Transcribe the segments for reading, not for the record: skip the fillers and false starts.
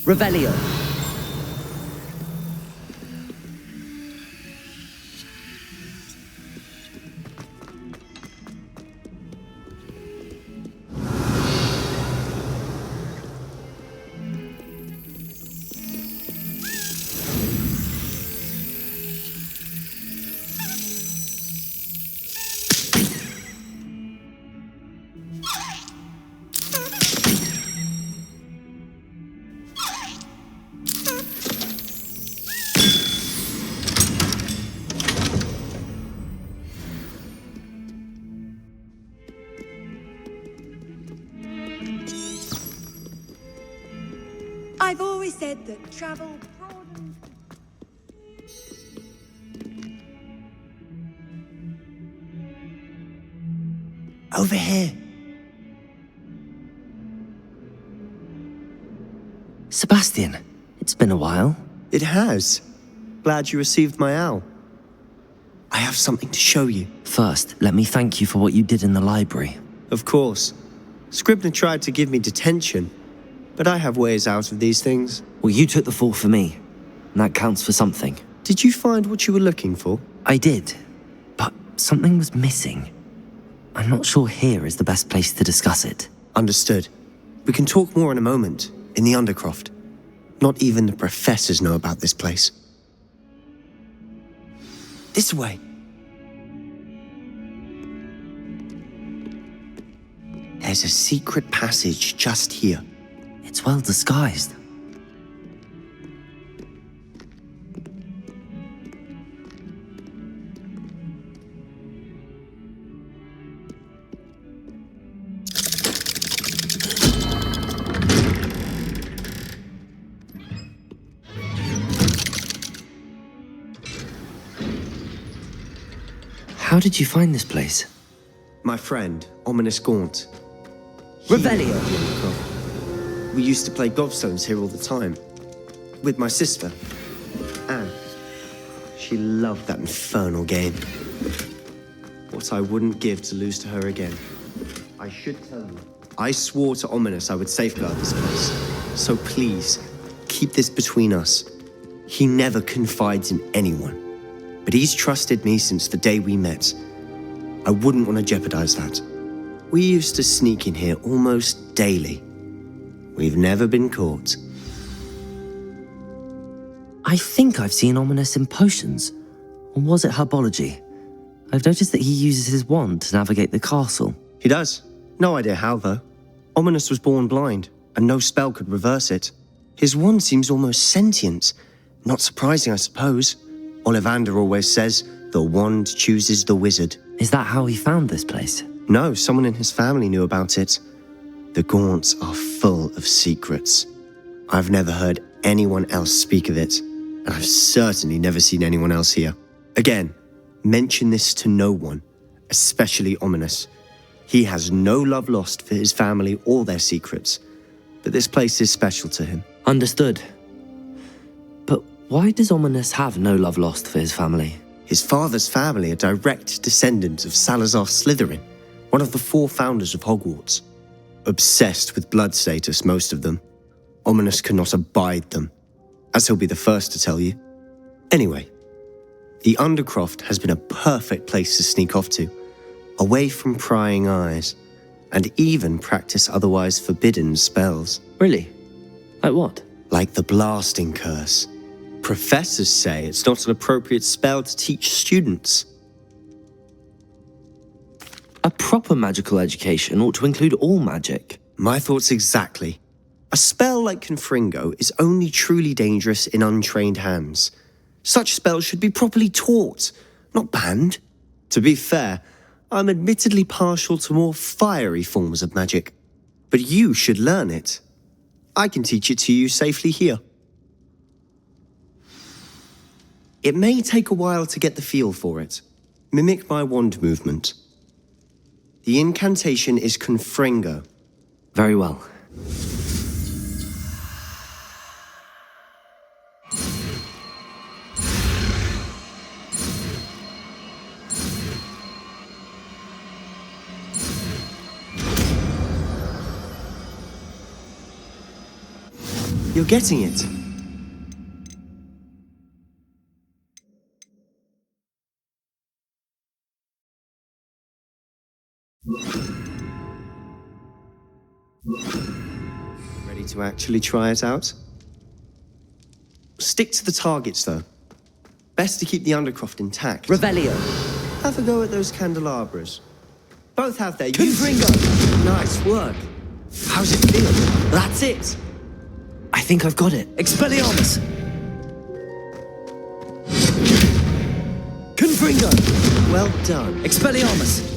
Revelio. I've always said that travel broadens... Over here. Sebastian, it's been a while. It has. Glad you received my owl. I have something to show you. First, let me thank you for what you did in the library. Of course. Scribner tried to give me detention, but I have ways out of these things. Well, you took the fall for me, and that counts for something. Did you find what you were looking for? I did, but something was missing. I'm not sure here is the best place to discuss it. Understood. We can talk more in a moment, in the Undercroft. Not even the professors know about this place. This way. There's a secret passage just here. It's well disguised. How did you find this place? My friend, Ominous Gaunt. Revelio. We used to play gobstones here all the time. With my sister, Anne. She loved that infernal game. What I wouldn't give to lose to her again. I should tell you, I swore to Ominous I would safeguard this place. So please, keep this between us. He never confides in anyone. But he's trusted me since the day we met. I wouldn't want to jeopardize that. We used to sneak in here almost daily. We've never been caught. I think I've seen Ominous in potions. Or was it herbology? I've noticed that he uses his wand to navigate the castle. He does. No idea how, though. Ominous was born blind, and no spell could reverse it. His wand seems almost sentient. Not surprising, I suppose. Ollivander always says, the wand chooses the wizard. Is that how he found this place? No, someone in his family knew about it. The Gaunts are full of secrets. I've never heard anyone else speak of it, and I've certainly never seen anyone else here. Again, mention this to no one, especially Ominous. He has no love lost for his family or their secrets, but this place is special to him. Understood. But why does Ominous have no love lost for his family? His father's family are direct descendants of Salazar Slytherin, one of the 4 founders of Hogwarts. Obsessed with blood status, most of them. Ominous cannot abide them, as he'll be the first to tell you. Anyway, the Undercroft has been a perfect place to sneak off to, away from prying eyes, and even practice otherwise forbidden spells. Really? Like what? Like the blasting curse. Professors say it's not an appropriate spell to teach students. A proper magical education ought to include all magic. My thoughts exactly. A spell like Confringo is only truly dangerous in untrained hands. Such spells should be properly taught, not banned. To be fair, I'm admittedly partial to more fiery forms of magic. But you should learn it. I can teach it to you safely here. It may take a while to get the feel for it. Mimic my wand movement. The incantation is Confringo. Very well. You're getting it. Ready to actually try it out? Stick to the targets, though. Best to keep the Undercroft intact. Revelio. Have a go at those candelabras. Both have their Confringo. Nice work. How's it feel? That's it. I think I've got it. Expelliarmus. Confringo. Well done. Expelliarmus.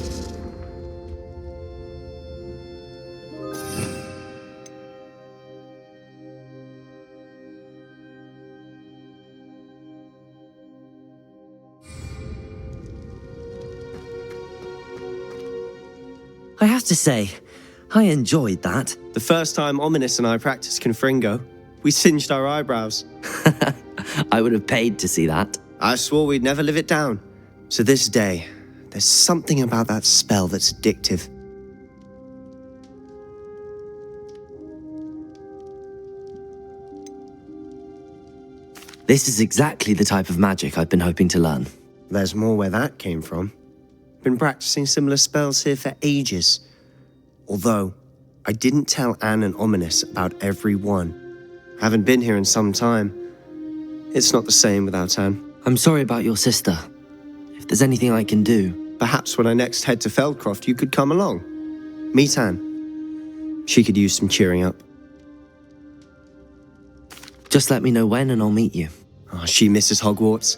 I have to say, I enjoyed that. The first time Ominous and I practiced Confringo, we singed our eyebrows. I would have paid to see that. I swore we'd never live it down. To this day, there's something about that spell that's addictive. This is exactly the type of magic I've been hoping to learn. There's more where that came from. Been practicing similar spells here for ages. Although, I didn't tell Anne and Ominous about every one. Haven't been here in some time. It's not the same without Anne. I'm sorry about your sister. If there's anything I can do... Perhaps when I next head to Feldcroft, you could come along. Meet Anne. She could use some cheering up. Just let me know when and I'll meet you. Oh, she misses Hogwarts.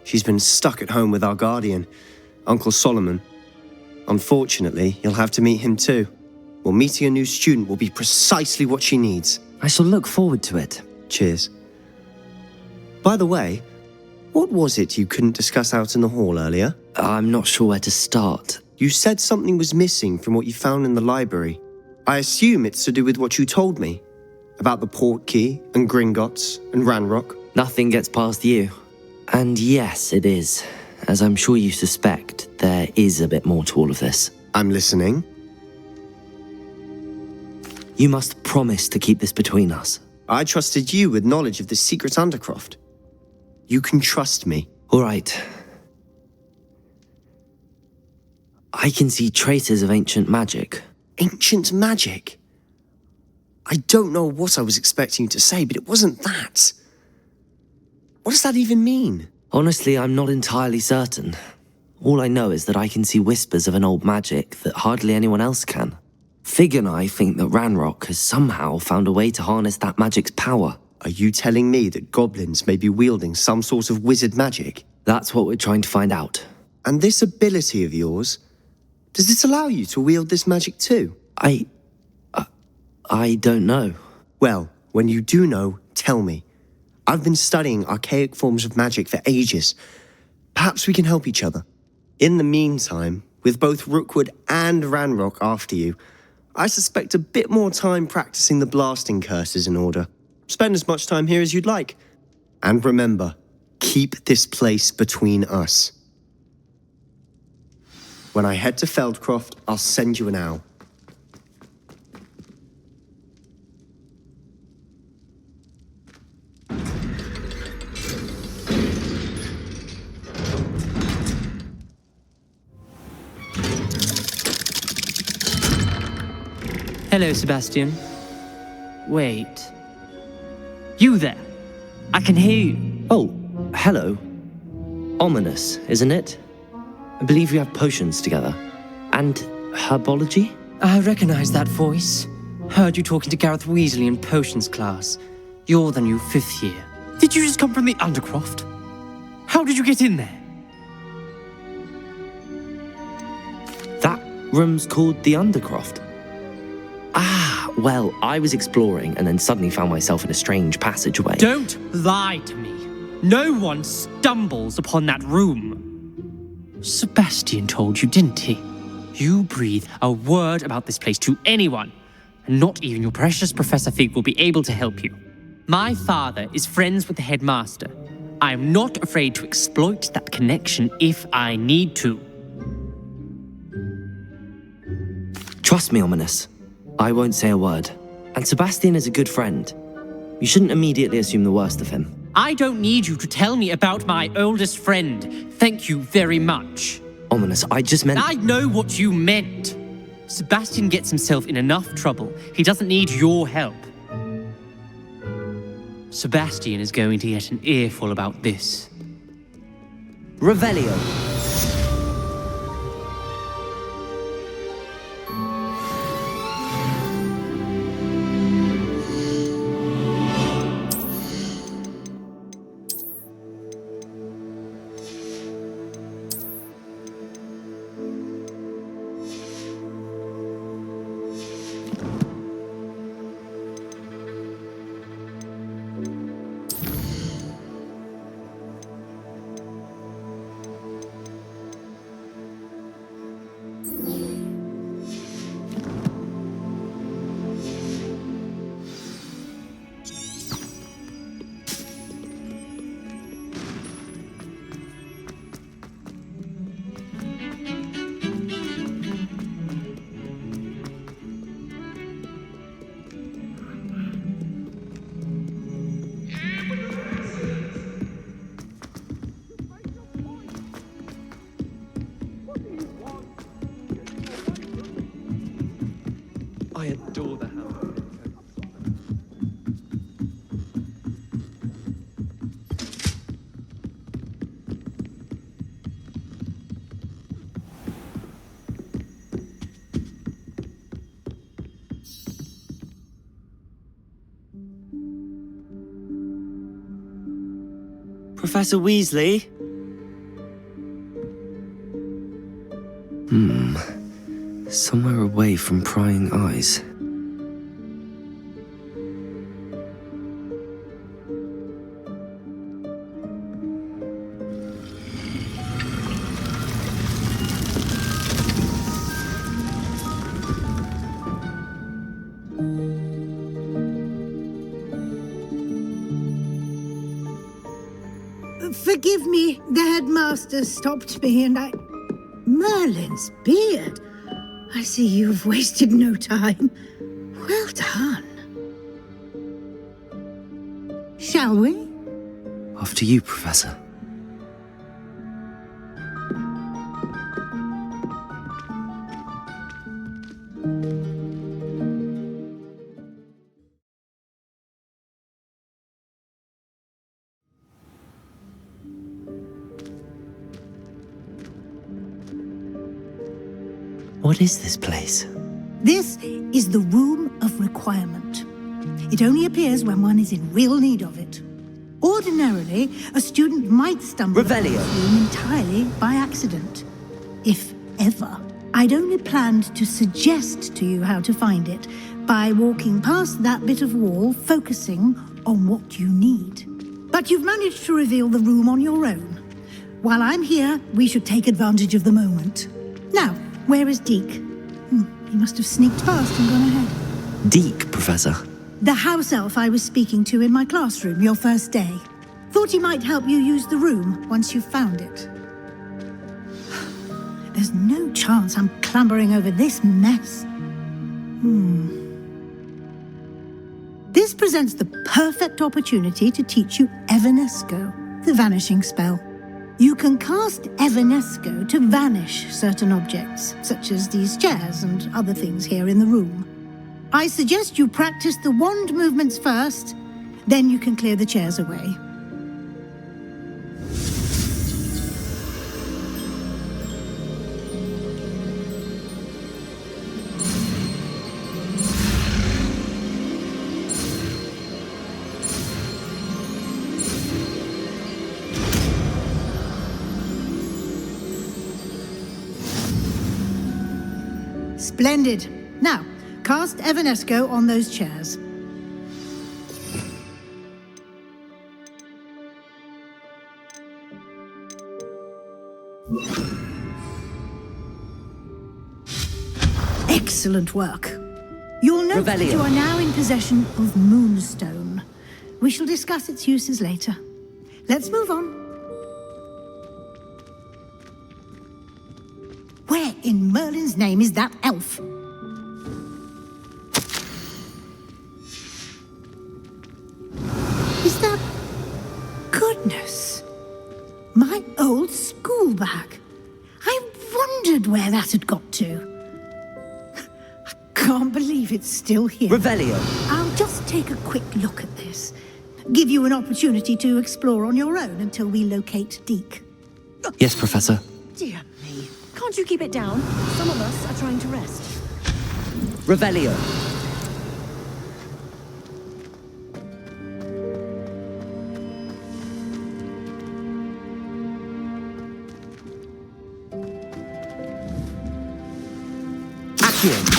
She's been stuck at home with our guardian, Uncle Solomon. Unfortunately, you'll have to meet him too. Well, meeting a new student will be precisely what she needs. I shall look forward to it. Cheers. By the way, what was it you couldn't discuss out in the hall earlier? I'm not sure where to start. You said something was missing from what you found in the library. I assume it's to do with what you told me. About the port key, and Gringotts, and Ranrock. Nothing gets past you. And yes, it is. As I'm sure you suspect, there is a bit more to all of this. I'm listening. You must promise to keep this between us. I trusted you with knowledge of the secret Undercroft. You can trust me. All right. I can see traces of ancient magic. Ancient magic? I don't know what I was expecting you to say, but it wasn't that. What does that even mean? Honestly, I'm not entirely certain. All I know is that I can see whispers of an old magic that hardly anyone else can. Fig and I think that Ranrock has somehow found a way to harness that magic's power. Are you telling me that goblins may be wielding some sort of wizard magic? That's what we're trying to find out. And this ability of yours, does it allow you to wield this magic too? I don't know. Well, when you do know, tell me. I've been studying archaic forms of magic for ages. Perhaps we can help each other. In the meantime, with both Rookwood and Ranrock after you, I suspect a bit more time practicing the blasting curse is in order. Spend as much time here as you'd like. And remember, keep this place between us. When I head to Feldcroft, I'll send you an owl. Hello, Sebastian. Wait. You there? I can hear you. Oh, hello. Ominous, isn't it? I believe we have potions together. And herbology? I recognize that voice. Heard you talking to Gareth Weasley in potions class. You're the new 5th year. Did you just come from the Undercroft? How did you get in there? That room's called the Undercroft. Ah, well, I was exploring and then suddenly found myself in a strange passageway. Don't lie to me. No one stumbles upon that room. Sebastian told you, didn't he? You breathe a word about this place to anyone, and not even your precious Professor Fig will be able to help you. My father is friends with the headmaster. I am not afraid to exploit that connection if I need to. Trust me, Ominous. I won't say a word. And Sebastian is a good friend. You shouldn't immediately assume the worst of him. I don't need you to tell me about my oldest friend. Thank you very much. Ominous, I just meant... I know what you meant. Sebastian gets himself in enough trouble. He doesn't need your help. Sebastian is going to get an earful about this. Revelio. I adore the house. Professor Weasley? Somewhere away from prying eyes. Forgive me, the headmaster stopped me and I... Merlin's beard. I see you've wasted no time. Well done. Shall we? After you, Professor. What is this place? This is the Room of Requirement. It only appears when one is in real need of it. Ordinarily, a student might stumble upon Revelio. this room entirely by accident. If ever. I'd only planned to suggest to you how to find it by walking past that bit of wall, focusing on what you need. But you've managed to reveal the room on your own. While I'm here, we should take advantage of the moment. Now, where is Deke? He must have sneaked past and gone ahead. Deke, Professor. The house elf I was speaking to in my classroom your first day. Thought he might help you use the room once you've found it. There's no chance I'm clambering over this mess. This presents the perfect opportunity to teach you Evanesco, the vanishing spell. You can cast Evanesco to vanish certain objects, such as these chairs and other things here in the room. I suggest you practice the wand movements first, then you can clear the chairs away. Splendid. Now, cast Evanesco on those chairs. Excellent work. You'll note that you are now in possession of Moonstone. We shall discuss its uses later. Let's move on. Where in Merlin's name is that elf? wondered where that had got to. I can't believe it's still here. Revelio. I'll just take a quick look at this. Give you an opportunity to explore on your own until we locate Deke. Yes, Professor. Dear me. Can't you keep it down? Some of us are trying to rest. Revelio. Accio.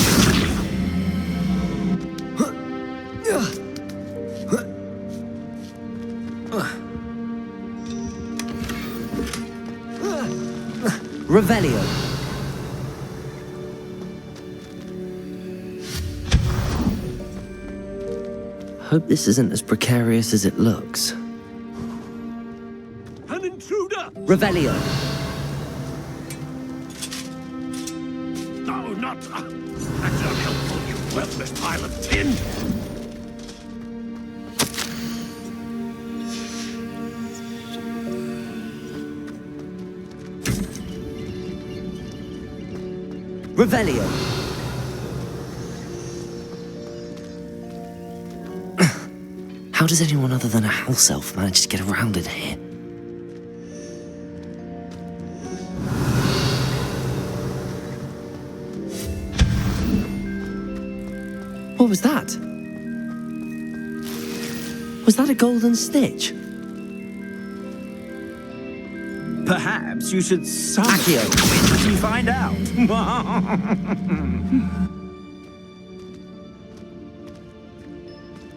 Revelio. Hope this isn't as precarious as it looks. An intruder! Revelio. No, not... that's unhelpful, you worthless pile of tin! Revelio. How does anyone other than a house elf manage to get around in here? What was that? Was that a golden stitch? Perhaps you should summon Accio. the winds and find out.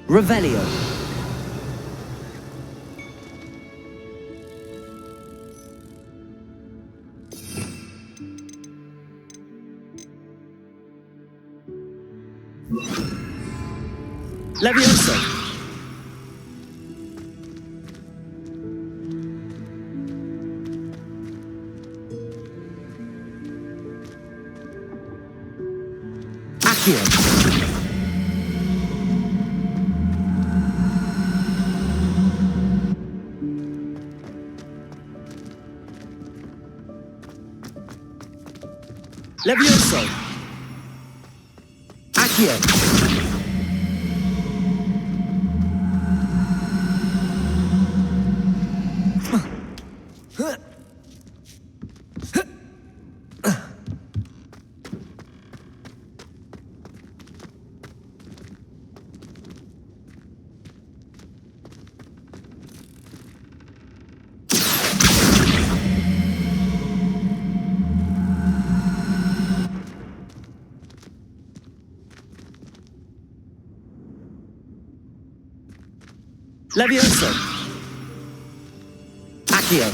Revelio. Levioso. Accio. Levioso. Accio. Levioso. Accio.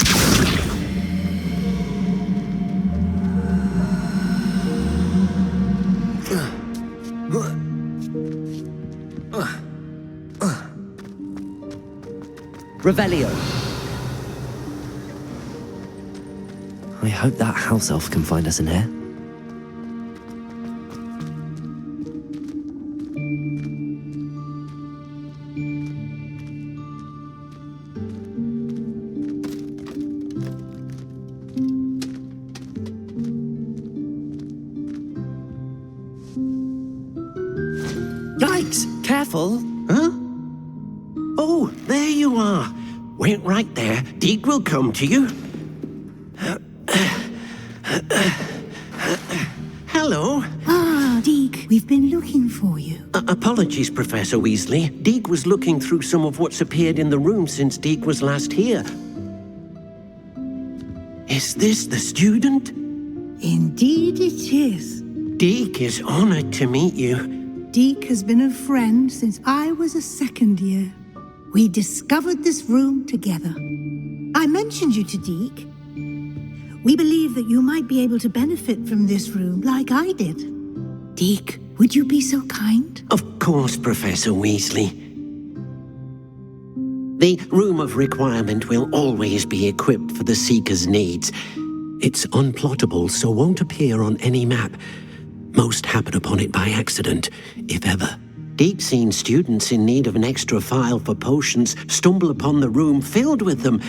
Revelio. I hope that house elf can find us in here. Yikes! Careful! Huh? Oh, there you are. Wait right there. Deke will come to you. Hello. Ah, Deke, we've been looking for you. Apologies, Professor Weasley. Deke was looking through some of what's appeared in the room since Deke was last here. Is this the student? Indeed it is. Deke is honored to meet you. Deke has been a friend since I was a second year. We discovered this room together. I mentioned you to Deke. We believe that you might be able to benefit from this room like I did. Deke, would you be so kind? Of course, Professor Weasley. The Room of Requirement will always be equipped for the Seeker's needs. It's unplottable, so won't appear on any map. Most happen upon it by accident, if ever. Deep-seen students in need of an extra file for potions stumble upon the room filled with them.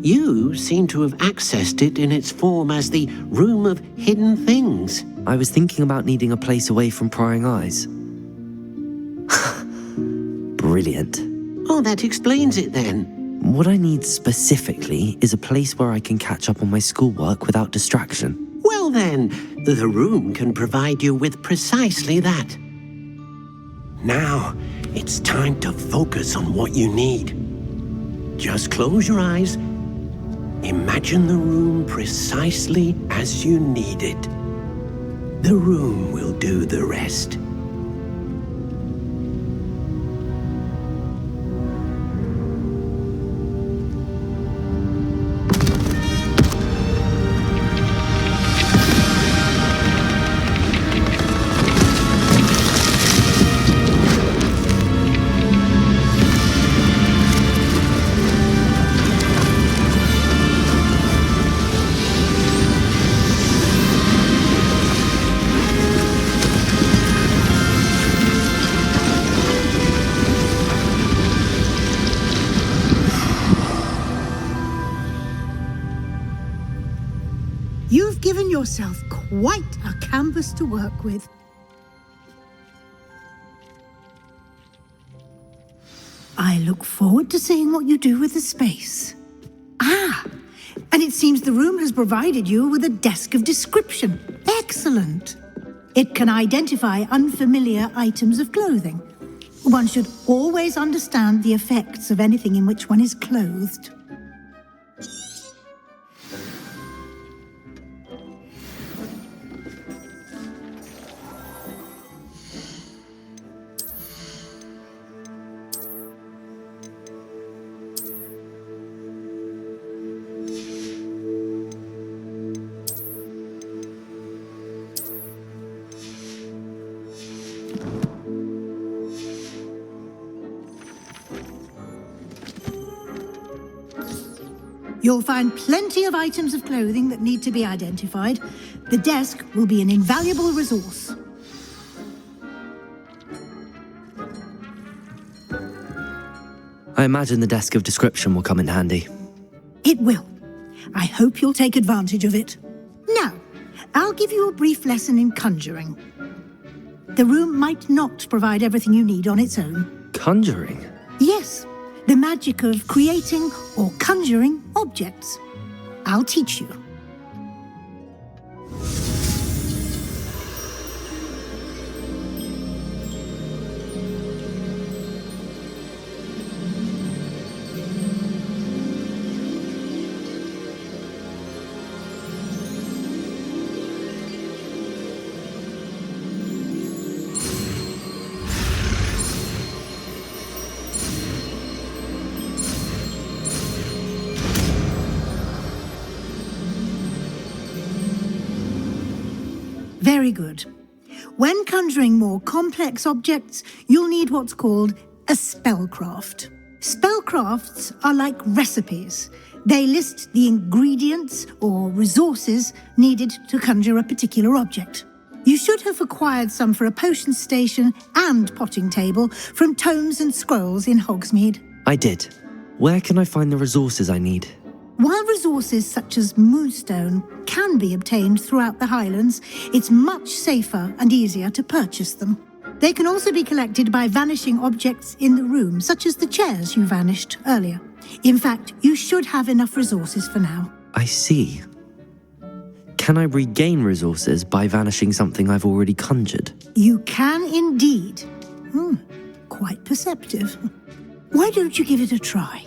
You seem to have accessed it in its form as the Room of Hidden Things. I was thinking about needing a place away from prying eyes. Brilliant. Oh, that explains it then. What I need specifically is a place where I can catch up on my schoolwork without distraction. Well then, the room can provide you with precisely that. Now, it's time to focus on what you need. Just close your eyes. Imagine the room precisely as you need it. The room will do the rest. You've given yourself quite a canvas to work with. I look forward to seeing what you do with the space. Ah, and it seems the room has provided you with a desk of description. Excellent. It can identify unfamiliar items of clothing. One should always understand the effects of anything in which one is clothed. You'll find plenty of items of clothing that need to be identified. The desk will be an invaluable resource. I imagine the desk of description will come in handy. It will. I hope you'll take advantage of it. Now, I'll give you a brief lesson in conjuring. The room might not provide everything you need on its own. Conjuring? Yes, the magic of creating or conjuring objects. I'll teach you. Very good. When conjuring more complex objects, you'll need what's called a spellcraft. Spellcrafts are like recipes. They list the ingredients or resources needed to conjure a particular object. You should have acquired some for a potion station and potting table from tomes and scrolls in Hogsmeade. I did. Where can I find the resources I need? While resources such as moonstone can be obtained throughout the Highlands, it's much safer and easier to purchase them. They can also be collected by vanishing objects in the room, such as the chairs you vanished earlier. In fact, you should have enough resources for now. I see. Can I regain resources by vanishing something I've already conjured? You can indeed. Quite perceptive. Why don't you give it a try?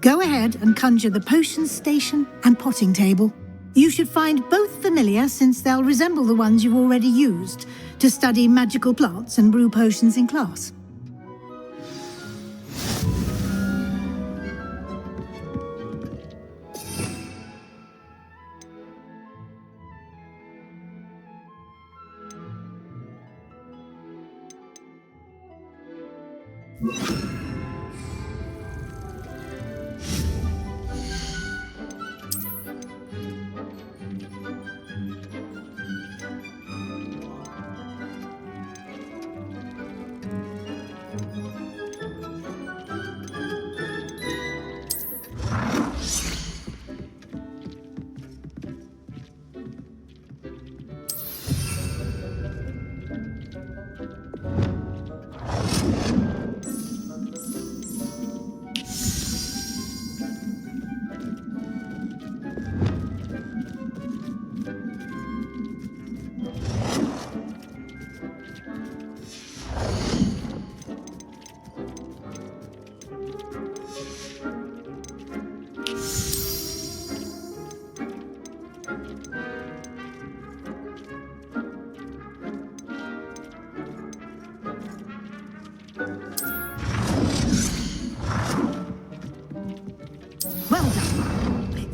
Go ahead and conjure the potion station and potting table. You should find both familiar since they'll resemble the ones you've already used to study magical plants and brew potions in class.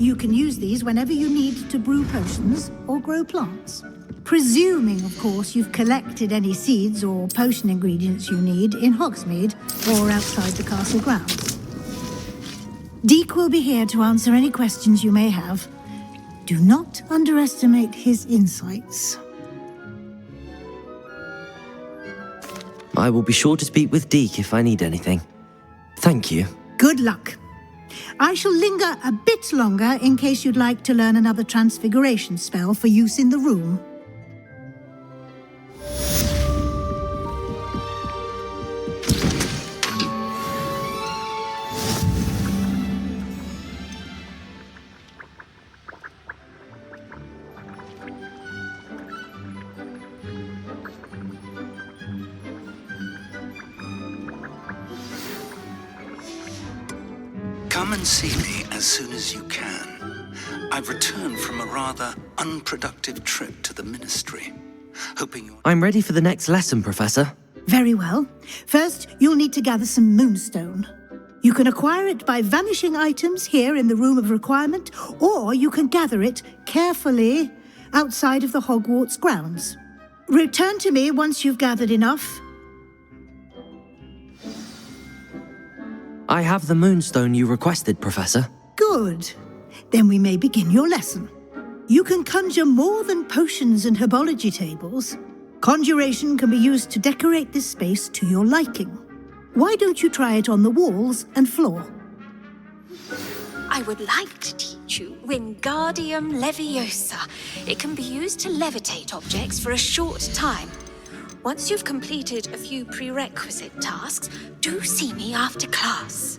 You can use these whenever you need to brew potions or grow plants. Presuming, of course, you've collected any seeds or potion ingredients you need in Hogsmeade or outside the castle grounds. Deke will be here to answer any questions you may have. Do not underestimate his insights. I will be sure to speak with Deke if I need anything. Thank you. Good luck. I shall linger a bit longer in case you'd like to learn another transfiguration spell for use in the room. Come and see me as soon as you can. I've returned from a rather unproductive trip to the Ministry, hoping you'll... I'm ready for the next lesson, Professor. Very well. First, you'll need to gather some moonstone. You can acquire it by vanishing items here in the Room of Requirement, or you can gather it carefully outside of the Hogwarts grounds. Return to me once you've gathered enough. I have the moonstone you requested, Professor. Good. Then we may begin your lesson. You can conjure more than potions and herbology tables. Conjuration can be used to decorate this space to your liking. Why don't you try it on the walls and floor? I would like to teach you Wingardium Leviosa. It can be used to levitate objects for a short time. Once you've completed a few prerequisite tasks, do see me after class.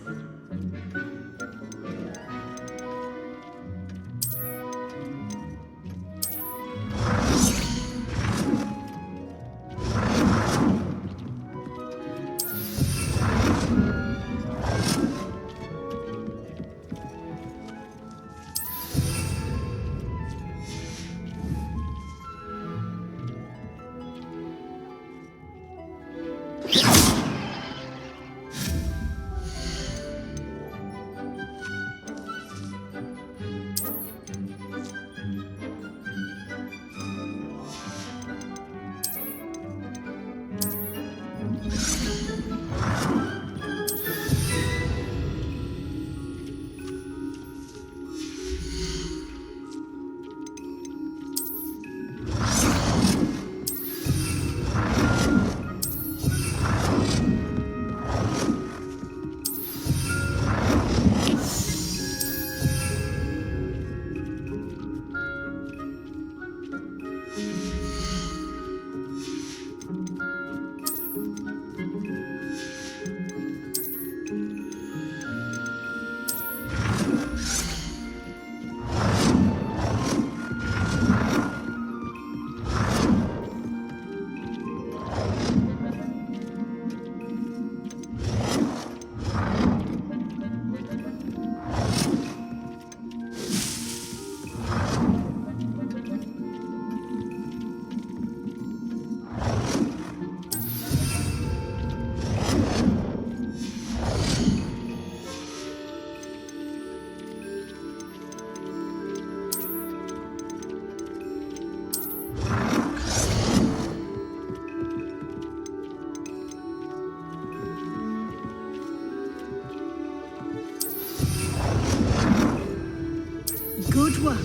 Good work.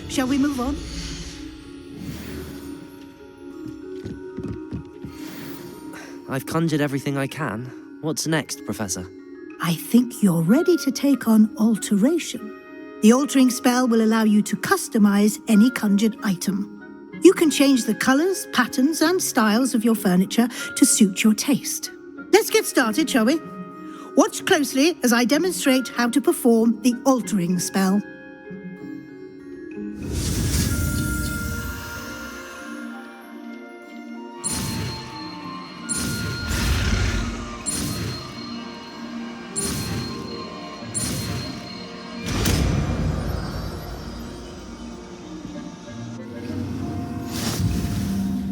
Shall we move on? I've conjured everything I can. What's next, Professor? I think you're ready to take on alteration. The altering spell will allow you to customize any conjured item. You can change the colors, patterns, and styles of your furniture to suit your taste. Let's get started, shall we? Watch closely as I demonstrate how to perform the altering spell.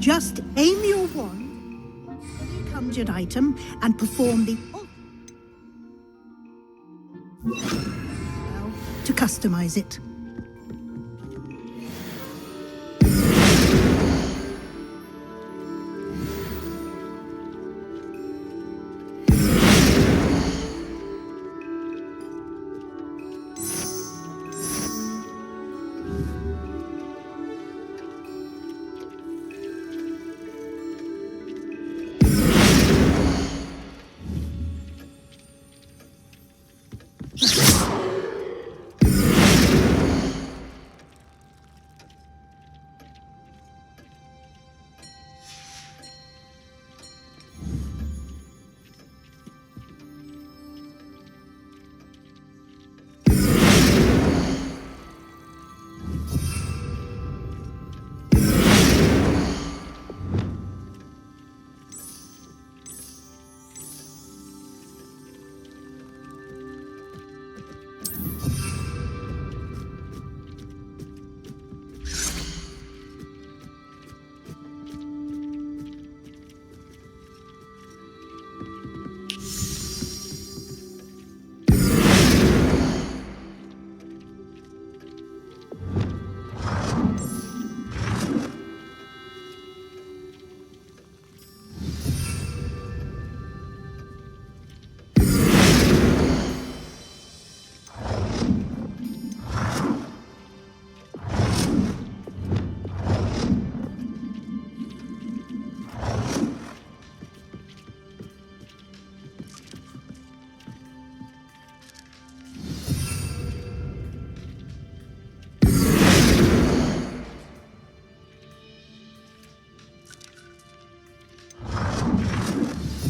Just aim your wand at any conjured item and perform the spell to customize it.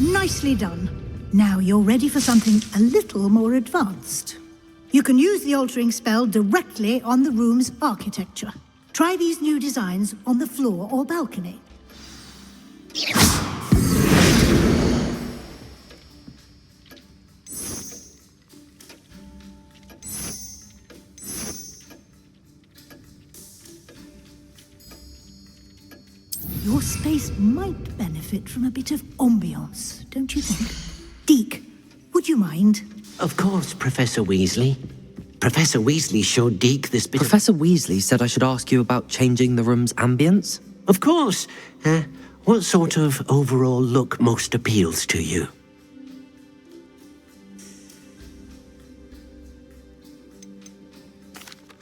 Nicely done. Now you're ready for something a little more advanced. You can use the altering spell directly on the room's architecture. Try these new designs on the floor or balcony. Your space might benefit from a bit of ambiance, don't you think? Deke, would you mind? Of course, Professor Weasley. Professor Weasley showed Deke this bit Professor Weasley said I should ask you about changing the room's ambience. Of course. What sort of overall look most appeals to you?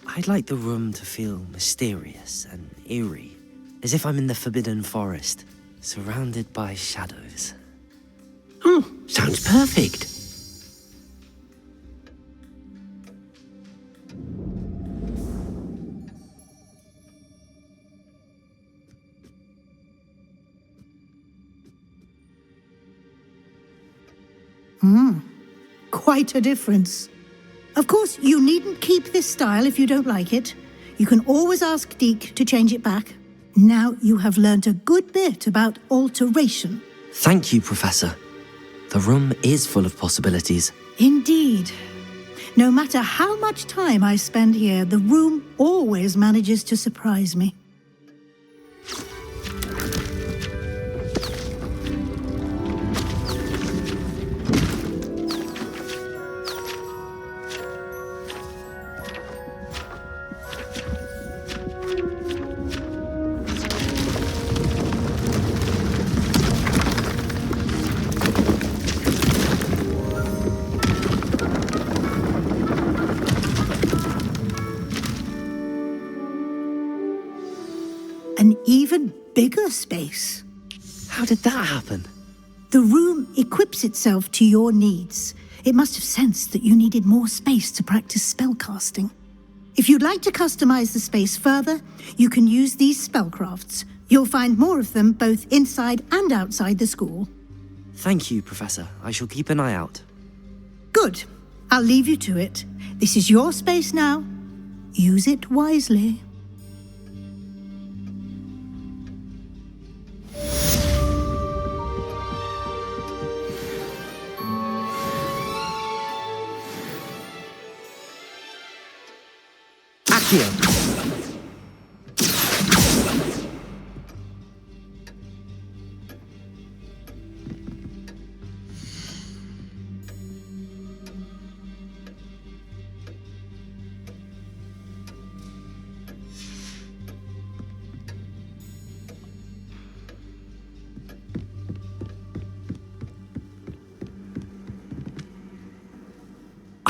I'd like the room to feel mysterious and eerie, as if I'm in the Forbidden Forest, surrounded by shadows. Oh, sounds perfect. Quite a difference. Of course, you needn't keep this style if you don't like it. You can always ask Deke to change it back. Now you have learnt a good bit about alteration. Thank you, Professor. The room is full of possibilities. Indeed. No matter how much time I spend here, the room always manages to surprise me. An even bigger space. How did that happen? The room equips itself to your needs. It must have sensed that you needed more space to practice spellcasting. If you'd like to customize the space further, you can use these spellcrafts. You'll find more of them both inside and outside the school. Thank you, Professor. I shall keep an eye out. Good. I'll leave you to it. This is your space now. Use it wisely. Accio!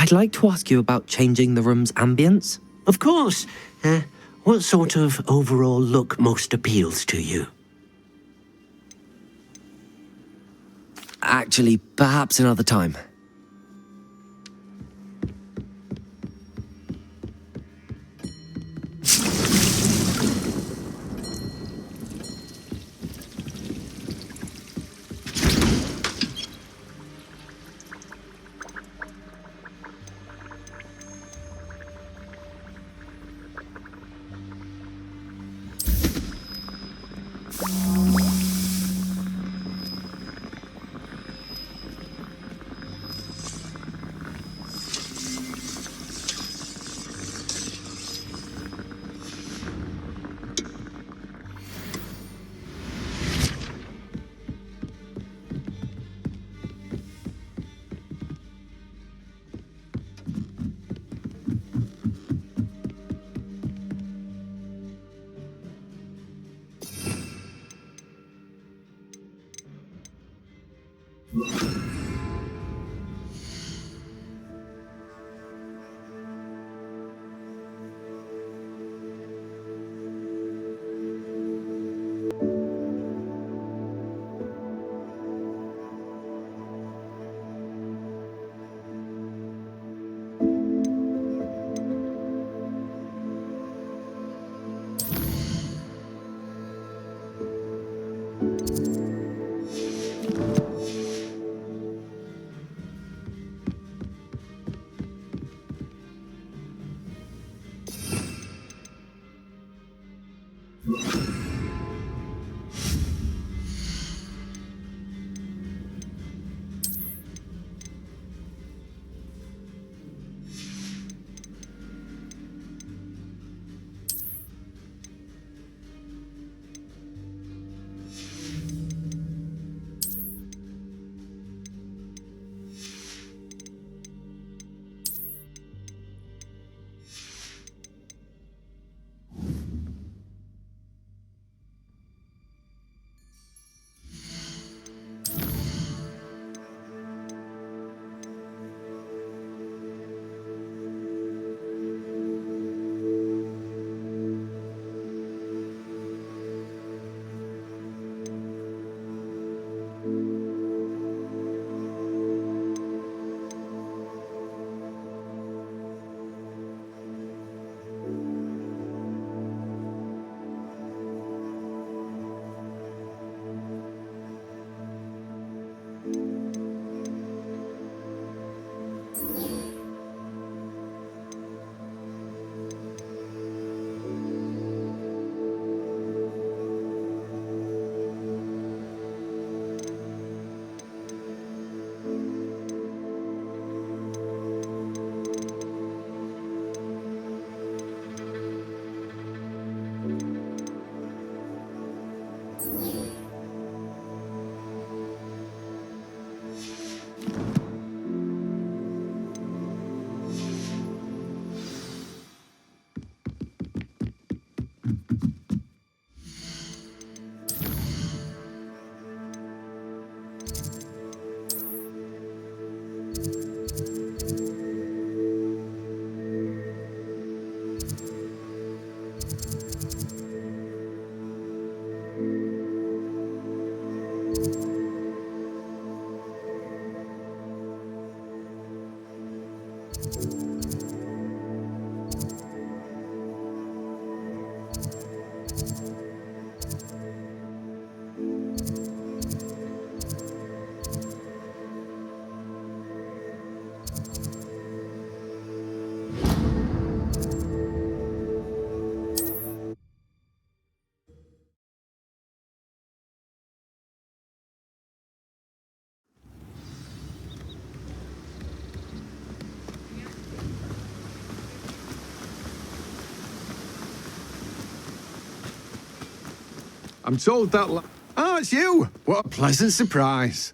I'd like to ask you about changing the room's ambience. Of course. What sort of overall look most appeals to you? Actually, perhaps another time. I'm told that... Oh, it's you! What a pleasant surprise.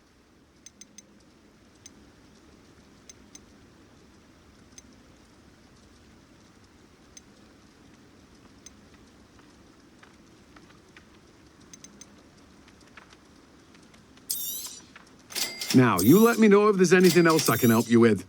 Now, you let me know if there's anything else I can help you with.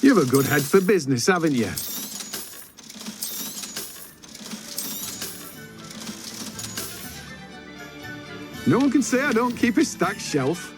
You've a good head for business, haven't you? No one can say I don't keep a stacked shelf.